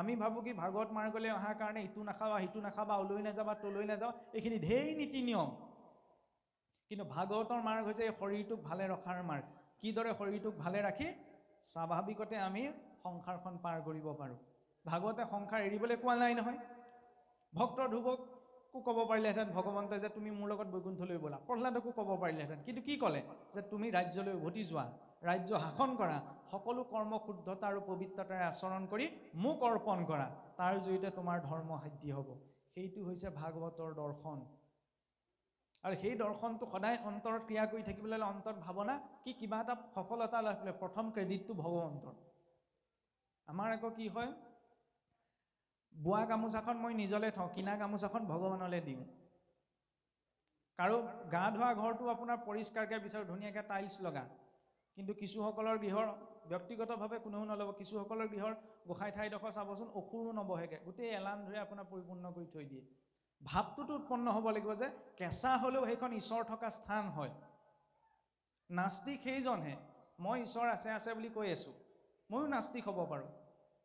আমি ভাবো কি ভাগৱত মাৰ্গলৈ অহাৰ কাৰণে ইটো নাখাবা সিটো নাখাবা ওলৈ নাযাবা তলৈ নাযাওঁ এইখিনি ঢেৰ নীতি নিয়ম কিন্তু ভাগৱতৰ মাৰ্গ হৈছে এই শৰীৰটোক ভালে ৰখাৰ মাৰ্গ কিদৰে শৰীৰটোক ভালে ৰাখি স্বাভাৱিকতে আমি সংসাৰখন পাৰ কৰিব পাৰোঁ ভাগৱতে সংসাৰ এৰিবলৈ কোৱা নাই নহয় ভক্ত ধ্ৰুৱকো ক'ব পাৰিলেহেঁতেন ভগৱন্তই যে তুমি মোৰ লগত বৈকুণ্ঠলৈ ব'লা প্ৰহ্লাদকো ক'ব পাৰিলেহেঁতেন কিন্তু কি ক'লে যে তুমি ৰাজ্যলৈ উভতি যোৱা ৰাজ্য শাসন কৰা সকলো কৰ্ম শুদ্ধতা আৰু পবিত্ৰতাৰে আচৰণ কৰি মোক অৰ্পণ কৰা তাৰ জৰিয়তে তোমাৰ ধৰ্ম সিদ্ধি হ'ব সেইটো হৈছে ভাগৱতৰ দৰ্শন আৰু সেই দৰ্শনটো সদায় অন্তৰত ক্ৰিয়া কৰি থাকিবলৈ হ'লে অন্তৰত ভাৱনা কি কিবা এটা সফলতা লাভ কৰিলে প্ৰথম ক্ৰেডিটটো ভগৱন্তৰ আমাৰ আকৌ কি হয় বোৱা গামোচাখন মই নিজলৈ থওঁ কিনা গামোচাখন ভগৱানলৈ দিওঁ কাৰো গা ধোৱা ঘৰটো আপোনাৰ পৰিষ্কাৰকৈ বিচাৰোঁ ধুনীয়াকৈ টাইলছ লগা কিন্তু কিছুসকলৰ গৃহৰ ব্যক্তিগতভাৱে কোনেও নল'ব কিছুসকলৰ গৃহৰ গোসাঁই ঠাইডোখৰ চাবচোন অসুৰো নবহেগে গোটেই এলান ধৰি আপোনাৰ পৰিপূৰ্ণ কৰি থৈ দিয়ে ভাৱটোতো উৎপন্ন হ'ব লাগিব যে কেঁচা হ'লেও সেইখন ঈশ্বৰ থকা স্থান হয় নাস্তিক সেইজনহে মই ঈশ্বৰ আছে বুলি কৈ আছোঁ ময়ো নাস্তিক হ'ব পাৰোঁ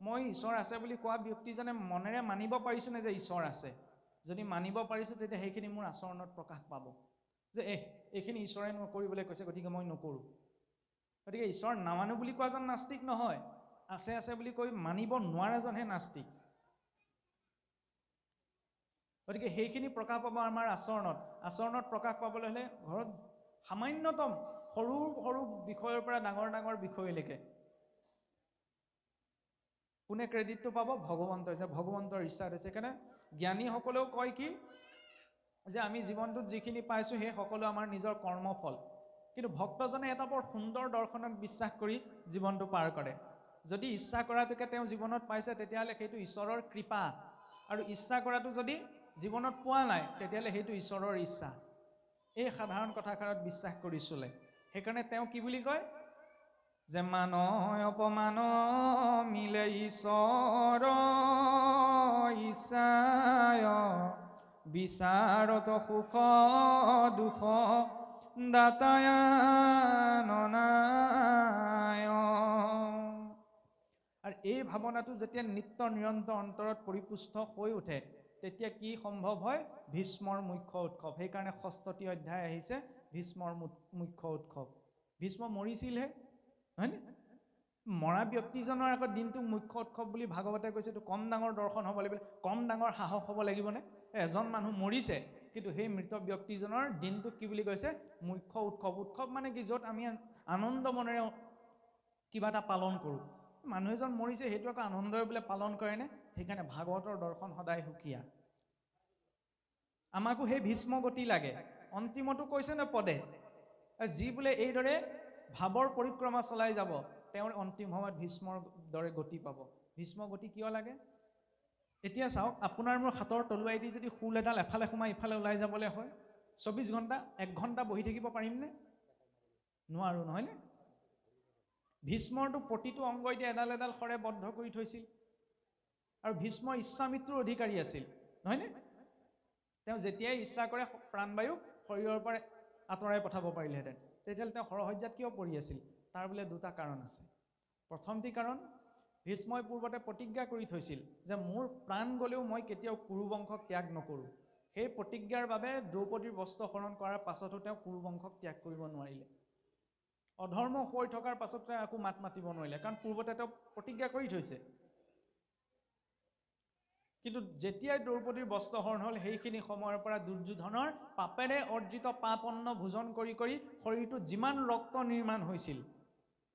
মই ঈশ্বৰ আছে বুলি কোৱা ব্যক্তিজনে মনেৰে মানিব পাৰিছোঁ নে যে ঈশ্বৰ আছে যদি মানিব পাৰিছোঁ তেতিয়া সেইখিনি মোৰ আচৰণত প্ৰকাশ পাব যে এইখিনি ঈশ্বৰে নকৰিবলৈ কৈছে গতিকে মই নকৰোঁ গতিকে ঈশ্বৰ নামানো বুলি কোৱা যেন নাস্তিক নহয় আছে বুলি কৈ মানিব নোৱাৰাজনহে নাস্তিক গতিকে সেইখিনি প্ৰকাশ পাব আমাৰ আচৰণত প্ৰকাশ পাবলৈ হ'লে ঘৰত সামান্যতম সৰু সৰু বিষয়ৰ পৰা ডাঙৰ ডাঙৰ বিষয়লৈকে কোনে ক্ৰেডিটটো পাব ভগৱন্তই যে ভগৱন্তৰ ইচ্ছা হৈছে সেইকাৰণে জ্ঞানীসকলেও কয় কি যে আমি জীৱনটোত যিখিনি পাইছোঁ সেই সকলো আমাৰ নিজৰ কৰ্মফল কিন্তু ভক্তজনে এটা বৰ সুন্দৰ দৰ্শনত বিশ্বাস কৰি জীৱনটো পাৰ কৰে যদি ইচ্ছা কৰাটোকে তেওঁ জীৱনত পাইছে তেতিয়াহ'লে সেইটো ঈশ্বৰৰ কৃপা আৰু ইচ্ছা কৰাটো যদি জীৱনত পোৱা নাই তেতিয়াহ'লে সেইটো ঈশ্বৰৰ ইচ্ছা এই সাধাৰণ কথাষাৰত বিশ্বাস কৰি চলে সেইকাৰণে তেওঁ কি বুলি কয় যে মান অপমান মিলে ঈশ্বৰ ইচ্ছায় বিচাৰত সুখ দুখ দাতায়াননায় আৰু এই ভাৱনাটো যেতিয়া নিত্য নিৰন্তৰ অন্তৰত পৰিপুষ্ট হৈ উঠে তেতিয়া কি সম্ভৱ হয় ভীষ্মৰ মুখ্য উৎসৱ সেইকাৰণে ৬ষ্ঠটি অধ্যায় আহিছে ভীষ্মৰ মুখ্য উৎসৱ ভীষ্ম মৰিছিলহে হয়নে মৰা ব্যক্তিজনৰ আগত দিনটো মুখ্য উৎসৱ বুলি ভাগৱতে কৈছে এইটো কম ডাঙৰ দৰ্শন হ'ব লাগিব কম ডাঙৰ সাহস হ'ব লাগিবনে এজন মানুহ মৰিছে কিন্তু সেই মৃত ব্যক্তিজনৰ দিনটোক কি বুলি কৈছে মুখ্য উৎসৱ মানে কি য'ত আমি আনন্দ মনেৰে কিবা এটা পালন কৰোঁ মানুহ এজন মৰিছে সেইটো আকৌ আনন্দৰে বোলে পালন কৰেনে সেইকাৰণে ভাগৱতৰ দৰ্শন সদায় সুকীয়া আমাকো সেই ভীষ্ম গতি লাগে অন্তিমতো কৈছে নে পদে যি বোলে এইদৰে ভাৱৰ পৰিক্ৰমা চলাই যাব তেওঁৰ অন্তিম সময়ত ভীষ্মৰ দৰে গতি পাব ভীষ্ম গতি কিয় লাগে এতিয়া চাওক আপোনাৰ মোৰ হাতৰ তলুৱাইদি যদি শুল এডাল এফালে সোমাই ইফালে ওলাই যাবলৈ হয় ২৪ ঘণ্টা ১ ঘণ্টা বহি থাকিব পাৰিমনে নোৱাৰো নহয়নে ভীষ্মৰটো প্ৰতিটো অংগই দিয়ে এডাল এডাল খৰে বদ্ধ কৰি থৈছিল আৰু ভীষ্ম ইচ্ছামৃত্যুৰ অধিকাৰী আছিল নহয়নে তেওঁ যেতিয়াই ইচ্ছা কৰে প্ৰাণবায়ু শৰীৰৰ পৰা আঁতৰাই পঠাব পাৰিলেহেঁতেন তেতিয়াহ'লে তেওঁ সৰহজ্যাত কিয় পৰি আছিল তাৰ বোলে দুটা কাৰণ আছে প্ৰথমটি কাৰণ ভীষ্মই পূৰ্বতে প্ৰতিজ্ঞা কৰি থৈছিল যে মোৰ প্ৰাণ গ'লেও মই কেতিয়াও কুৰুবংশক ত্যাগ নকৰোঁ সেই প্ৰতিজ্ঞাৰ বাবে দ্ৰৌপদীৰ বস্ত্ৰ হৰণ কৰাৰ পাছতো তেওঁ কুৰুবংশক ত্যাগ কৰিব নোৱাৰিলে অধৰ্ম হৈ থকাৰ পাছত তেওঁ একো মাত মাতিব নোৱাৰিলে কাৰণ পূৰ্বতে তেওঁ প্ৰতিজ্ঞা কৰি থৈছে কিন্তু যেতিয়াই দ্ৰৌপদীৰ বস্ত্ৰ হৰণ হ'ল সেইখিনি সময়ৰ পৰা দুৰ্যোধনৰ পাপেৰে অৰ্জিত পাপন্ন ভোজন কৰি কৰি শৰীৰটো যিমান ৰক্ত নিৰ্মাণ হৈছিল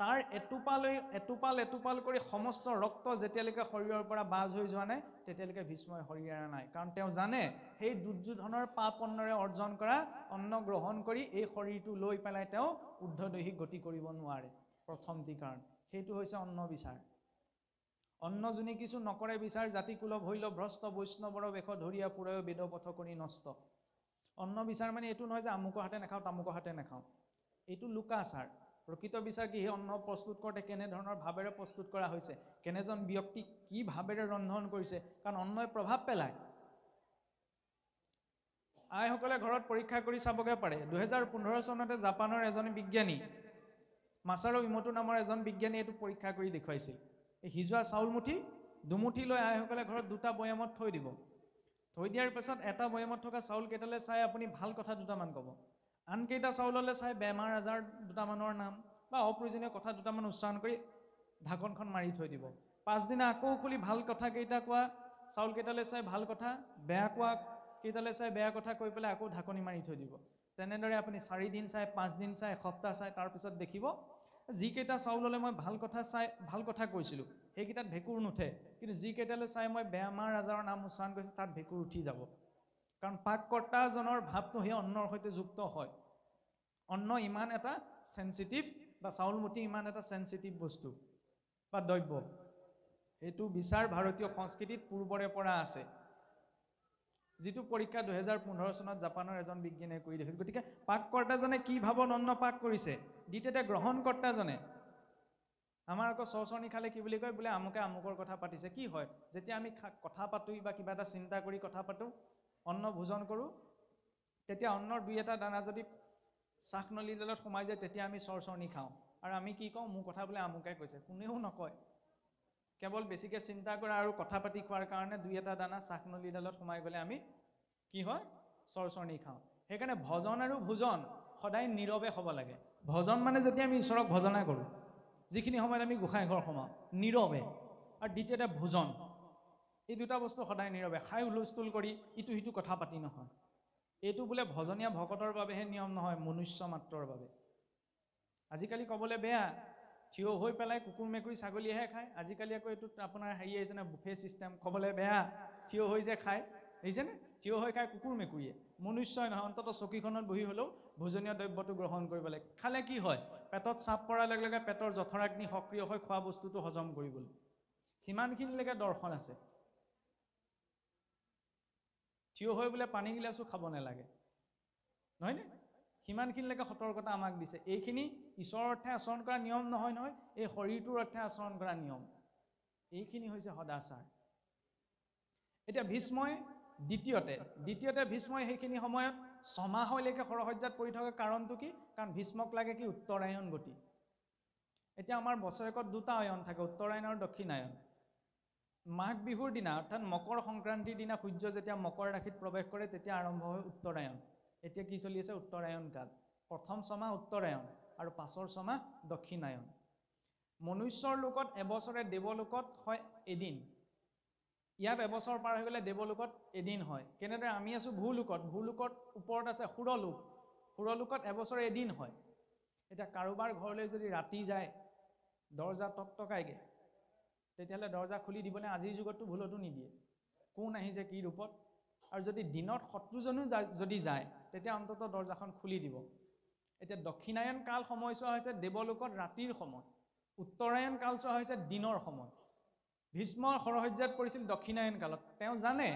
তাৰ এটোপাল কৰি সমস্ত ৰক্ত যেতিয়ালৈকে শৰীৰৰ পৰা বাজ হৈ যোৱা নাই তেতিয়ালৈকে ভীষ্মই শৰীৰ এৰা নাই কাৰণ তেওঁ জানে সেই দুৰ্যোধনৰ পাপন্নৰে অৰ্জন কৰা অন্ন গ্ৰহণ কৰি এই শৰীৰটো লৈ পেলাই তেওঁ ঊৰ্ধ্বদৈহিক গতি কৰিব নোৱাৰে প্ৰথমটি কাৰণ সেইটো হৈছে অন্ন বিচাৰ অন্ন যোনি কিছু নকৰে বিচাৰ জাতি কুল ভৈল ভ্ৰষ্ট বৈষ্ণৱৰ বেশ ধৰিয়া পুৰায় বেদ পথ কৰি নষ্ট অন্ন বিচাৰ মানে এইটো নহয় যে আমুকৰ হাতে নাখাওঁ তামুকৰ হাতে নাখাওঁ এইটো লোকাচাৰ প্ৰকৃত বিচাৰ কি সেই অন্ন প্ৰস্তুত কৰোঁতে কেনেধৰণৰ ভাৱেৰে প্ৰস্তুত কৰা হৈছে কেনেজন ব্যক্তি কি ভাৱেৰে ৰন্ধন কৰিছে কাৰণ অন্নই প্ৰভাৱ পেলায় আইসকলে ঘৰত পৰীক্ষা কৰি চাবগে পাৰে ২০১৫ চনতে জাপানৰ এজন বিজ্ঞানী মাছাৰো ইমোটো নামৰ এজন বিজ্ঞানী এইটো পৰীক্ষা কৰি দেখুৱাইছিল এই সিজোৱা চাউল মুঠি দুমুঠি লৈ আইসকলে ঘৰত দুটা বৈয়ামত থৈ দিব। থৈ দিয়াৰ পিছত এটা বৈয়ামত থকা চাউল কেইটালৈ চাই আপুনি ভাল কথা দুটামান ক'ব, আনকেইটা চাউললৈ চাই বেমাৰ আজাৰ দুটামানৰ নাম বা অপ্ৰয়োজনীয় কথা দুটামান উচ্চাৰণ কৰি ঢাকনখন মাৰি থৈ দিব। পাছদিনা আকৌ খুলি ভাল কথা কেইটা কোৱা চাউল কেইটালৈ চাই ভাল কথা, বেয়া কোৱা কেইটালৈ চাই বেয়া কথা কৈ পেলাই আকৌ ঢাকনি মাৰি থৈ দিব। তেনেদৰে আপুনি 4 দিন চাই, 5 দিন চাই, এসপ্তাহ চাই, তাৰপিছত দেখিব যিকেইটা চাউললৈ মই ভাল কথা কৈছিলোঁ সেইকেইটাত ভেঁকুৰ নুঠে, কিন্তু যিকেইটালৈ চাই মই বেমাৰ আজাৰৰ নাম উচ্চাৰণ কৰিছোঁ তাত ভেঁকুৰ উঠি যাব। কাৰণ পাককৰ্তাজনৰ ভাৱটো সেই অন্নৰ সৈতে যুক্ত হয়। অন্ন ইমান এটা চেঞ্চিটিভ বা চাউলমুঠি ইমান এটা চেঞ্চিটিভ বস্তু বা দ্ৰব্য, এইটো বিচাৰ ভাৰতীয় সংস্কৃতিত পূৰ্বৰে পৰা আছে, যিটো পৰীক্ষা 2015 চনত জাপানৰ এজন বিজ্ঞানীয়ে কৰি দেখিছে। গতিকে পাককৰ্তাজনে কি ভাৱত অন্ন পাক কৰিছে, দ্বিতীয়তে গ্ৰহণকৰ্তাজনে। আমাৰ আকৌ চৰচৰণি খালে কি বুলি কয়, বোলে আমুকে আমুকৰ কথা পাতিছে। কি হয়, যেতিয়া আমি কথা পাতোঁ বা কিবা এটা চিন্তা কৰি কথা পাতোঁ, অন্ন ভোজন কৰোঁ, তেতিয়া অন্নৰ 2-এটা দানা যদি শ্বাসনলীডালত সোমাই যায় তেতিয়া আমি চৰচৰণি খাওঁ, আৰু আমি কি কওঁ, মোৰ কথা বোলে আমুকে কৈছে। কোনেও নকয়, কেৱল বেছিকৈ চিন্তা কৰা আৰু কথা পাতি খোৱাৰ কাৰণে 2-এটা দানা শ্বাসনলীডালত সোমাই গ'লে আমি কি হয়, চৰচৰণি খাওঁ। সেইকাৰণে ভজন আৰু ভোজন সদায় নীৰৱে হ'ব লাগে। ভজন মানে যেতিয়া আমি ঈশ্বৰক ভজনা কৰোঁ, যিখিনি সময়ত আমি গোসাঁই ঘৰ সোমাওঁ, নীৰৱে। আৰু দ্বিতীয়তে ভোজন, এই দুটা বস্তু সদায় নীৰৱে, খাই হুলস্থুল কৰি ইটো সিটো কথা পাতি নহয়। এইটো বোলে ভজনীয়া ভকতৰ বাবেহে নিয়ম নহয়, মনুষ্য মাত্ৰৰ বাবে। আজিকালি ক'বলৈ বেয়া, থিয় হৈ পেলাই কুকুৰ মেকুৰী ছাগলীয়েহে খায়। আজিকালি আকৌ এইটোত আপোনাৰ হেৰি আহিছে নে, বুফে ছিষ্টেম। ক'বলৈ বেয়া, থিয় হৈ যে খায়, দেখিছেনে, থিয় হৈ খায় কুকুৰ মেকুৰীয়ে। মনুষ্যই নহয়, অন্ততঃ চকীখনত বহি হ'লেও ভোজনীয় দ্ৰব্যটো গ্ৰহণ কৰিব লাগে। খালে কি হয়, পেটত চাপ পৰাৰ লগে লগে পেটৰ জঠৰাগ্নি সক্ৰিয় হৈ খোৱা বস্তুটো হজম কৰিবলৈ। সিমানখিনিলৈকে দৰ্শন আছে। থিয় হৈ বোলে পানী গিলাচো খাব নালাগে, নহয়নে? সিমানখিনিলৈকে সতৰ্কতা আমাক দিছে। এইখিনি ঈশ্বৰৰ অৰ্থে আচৰণ কৰা নিয়ম নহয় নহয়, এই শৰীৰটোৰ অৰ্থে আচৰণ কৰা নিয়ম। এইখিনি হৈছে সদাচাৰ। এতিয়া ভীষ্মই দ্বিতীয়তে ভীষ্মই সেইখিনি সময়ত 6 মাহলৈকে সৰসজ্জাত পৰি থকা কাৰণটো কি? কাৰণ ভীষ্মক লাগে কি, উত্তৰায়ণ গতি। এতিয়া আমাৰ বছৰেকত 2টা অয়ন থাকে, উত্তৰায়ণ আৰু দক্ষিণায়ন। মাঘ বিহুৰ দিনা অৰ্থাৎ মকৰ সংক্ৰান্তিৰ দিনা সূৰ্য যেতিয়া মকৰ ৰাশিত প্ৰৱেশ কৰে তেতিয়া আৰম্ভ হয় উত্তৰায়ণ। এতিয়া কি চলি আছে, উত্তৰায়ণ কাল। প্ৰথম 6 মাহ উত্তৰায়ণ আৰু পাছৰ 6 মাহ দক্ষিণায়ন। মনুষ্যৰ লোকত এবছৰে দেৱলোকত হয় এদিন। ইয়াত এবছৰ পাৰ হৈ গ'লে দেৱলোকত এদিন হয়। কেনেদৰে আমি আছোঁ ভূলোকত ওপৰত আছে সুৰলোক। সুৰলোকত এবছৰ এদিন হয়। এতিয়া কাৰোবাৰ ঘৰলৈ যদি ৰাতি যায়, দৰ্জা টকটকাইগে, তেতিয়াহ'লে দৰ্জা খুলি দিবনে? আজিৰ যুগততো ভুলতো নিদিয়ে, কোন আহিছে কি ৰূপত। আৰু যদি দিনত শত্ৰুজনো যদি যায়, তেতিয়া অন্ততঃ দৰ্জাখন খুলি দিব। এতিয়া দক্ষিণায়ন কাল সময়ছোৱা হৈছে দেৱলোকত ৰাতিৰ সময়, উত্তৰায়ণ কালছোৱা হৈছে দিনৰ সময়। ভীষ্মৰ সৰসজ্জাত পৰিছিল দক্ষিণায়ন কালত। তেওঁ জানে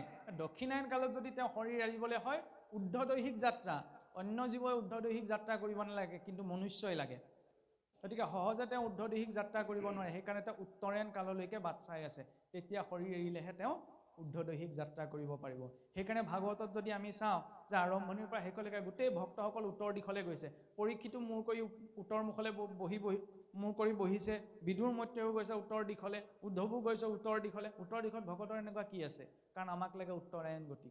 দক্ষিণায়ন কালত যদি তেওঁ শৰীৰ এৰিবলৈ হয়, ঊৰ্ধ্বদৈহিক যাত্ৰা, অন্য জীৱই ঊৰ্ধ্বদৈহিক যাত্ৰা কৰিব নালাগে, কিন্তু মনুষ্যই লাগে। গতিকে সহজে তেওঁ ঊৰ্ধ্বদৈহিক যাত্ৰা কৰিব নোৱাৰে, সেইকাৰণে তেওঁ উত্তৰায়ণ কাললৈকে বাট চাই আছে। তেতিয়া শৰীৰ এৰিলেহে তেওঁ ঊৰ্ধ্বদৈহিক যাত্ৰা কৰিব পাৰিব। সেইকাৰণে ভাগৱতত যদি আমি চাওঁ যে আৰম্ভণিৰ পৰা শেষলৈকে গোটেই ভক্তসকল উত্তৰ দিশলৈ গৈছে। পৰীক্ষিতো মূৰ কৰি উত্তৰ মুখলৈ মূৰ কৰি বহিছে, বিদুৰ মৈত্ৰেয়ো গৈছে উত্তৰ দিশলৈ, উদ্ধৱো গৈছে উত্তৰ দিশলৈ। উত্তৰ দিশত ভকতৰ এনেকুৱা কি আছে? কাৰণ আমাক লাগে উত্তৰায়ণ গতি।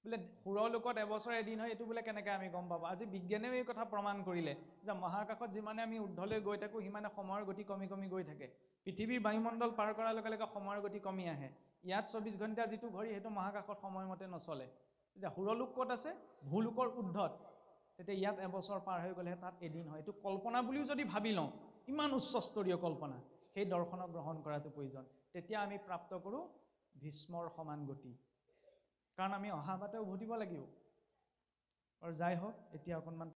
বোলে সুৰলোকত এবছৰ এদিন হয়, এইটো বোলে কেনেকৈ আমি গম পাব? আজি বিজ্ঞানেও এই কথা প্ৰমাণ কৰিলে যে মহাকাশত যিমানে আমি ঊৰ্ধ্বলৈ গৈ থাকোঁ সিমানে সময়ৰ গতি কমি কমি গৈ থাকে। পৃথিৱীৰ বায়ুমণ্ডল পাৰ কৰাৰ লগে লগে সময়ৰ গতি কমি আহে। ইয়াত 24 ঘণ্টা যিটো ঘড়ী, সেইটো মহাকাশত সময়মতে নচলে। এতিয়া সুৰলোক ক'ত আছে? ভূলোকৰ ঊৰ্ধ্বত। তেতিয়া ইয়াত এবছৰ পাৰ হৈ গ'লেহে তাত এদিন হয়। এইটো কল্পনা বুলিও যদি ভাবি লওঁ, ইমান উচ্চস্তৰীয় কল্পনা, সেই দৰ্শনক গ্ৰহণ কৰাটো প্ৰয়োজন। তেতিয়া আমি প্ৰাপ্ত কৰোঁ ভীষ্মৰ সমান গতি। কাৰণ আমি অহা বাটে উভতিব লাগিব। আৰু যাই হওক, এতিয়া অকণমান